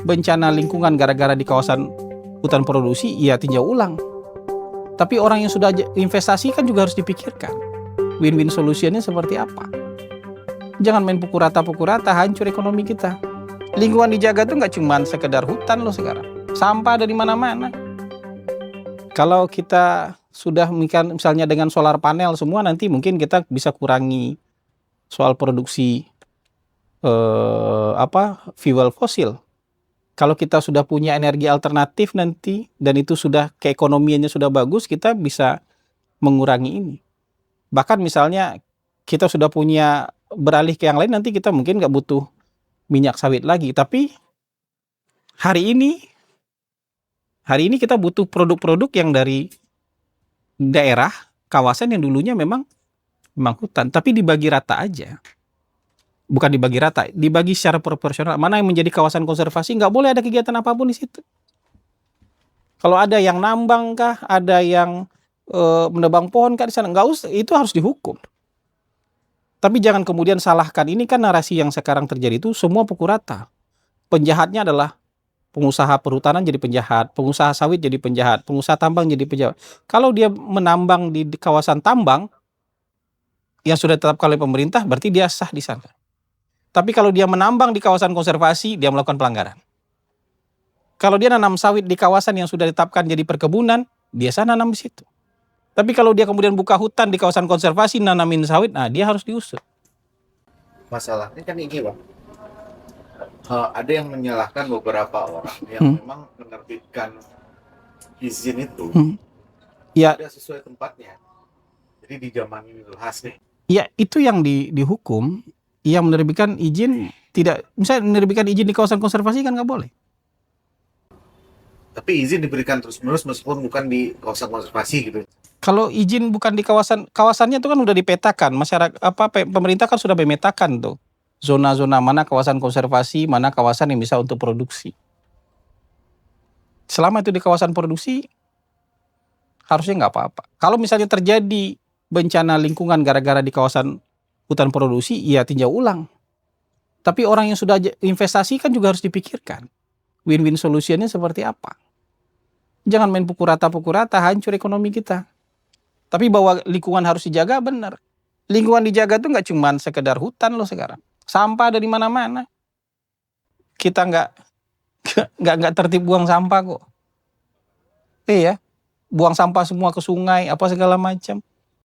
bencana lingkungan gara-gara di kawasan hutan produksi, ya tinjau ulang. Tapi orang yang sudah investasi kan juga harus dipikirkan win-win solutionnya seperti apa. Jangan main pukul rata, hancur ekonomi kita. Lingkungan dijaga tuh nggak cuma sekedar hutan loh sekarang. Sampah ada di mana-mana. Kalau kita sudah misalnya dengan solar panel semua, nanti mungkin kita bisa kurangi soal produksi fuel fosil. Kalau kita sudah punya energi alternatif nanti dan itu sudah keekonomiannya sudah bagus, kita bisa mengurangi ini. Bahkan misalnya kita sudah punya beralih ke yang lain, nanti kita mungkin nggak butuh minyak sawit lagi. Tapi hari ini kita butuh produk-produk yang dari daerah, kawasan yang dulunya memang hutan, tapi dibagi rata aja. Bukan dibagi rata, dibagi secara proporsional. Mana yang menjadi kawasan konservasi, nggak boleh ada kegiatan apapun di situ. Kalau ada yang nambang kah, ada yang menebang pohon kah di sana, nggak usah, itu harus dihukum. Tapi jangan kemudian salahkan, ini kan narasi yang sekarang terjadi itu semua pukul rata. Penjahatnya adalah pengusaha perhutanan jadi penjahat, pengusaha sawit jadi penjahat, pengusaha tambang jadi penjahat. Kalau dia menambang di kawasan tambang yang sudah ditetapkan oleh pemerintah, berarti dia sah di sana. Tapi kalau dia menambang di kawasan konservasi, dia melakukan pelanggaran. Kalau dia nanam sawit di kawasan yang sudah ditetapkan jadi perkebunan, dia sana nanam di situ. Tapi kalau dia kemudian buka hutan di kawasan konservasi, nanamin sawit, nah dia harus diusut. Masalahnya kan ini, Bang. Ada yang menyalahkan beberapa orang yang memang menerbitkan izin itu tidak sesuai tempatnya. Jadi di zaman ini khas nih. Ya, itu yang dihukum. Yang menerbitkan izin tidak, misalnya menerbitkan izin di kawasan konservasi kan nggak boleh. Tapi izin diberikan terus-menerus meskipun bukan di kawasan konservasi gitu. Kalau izin bukan di kawasannya itu kan udah dipetakan, masyarakat pemerintah kan sudah memetakan tuh zona-zona mana kawasan konservasi, mana kawasan yang bisa untuk produksi. Selama itu di kawasan produksi harusnya nggak apa-apa. Kalau misalnya terjadi bencana lingkungan gara-gara di kawasan hutan produksi, ya tinjau ulang. Tapi orang yang sudah investasi kan juga harus dipikirkan win-win solutionnya seperti apa. Jangan main pukul rata, hancur ekonomi kita. Tapi bahwa lingkungan harus dijaga, benar. Lingkungan dijaga tuh nggak cuma sekedar hutan loh sekarang. Sampah ada di mana-mana. Kita nggak tertib buang sampah kok. Buang sampah semua ke sungai, apa segala macam.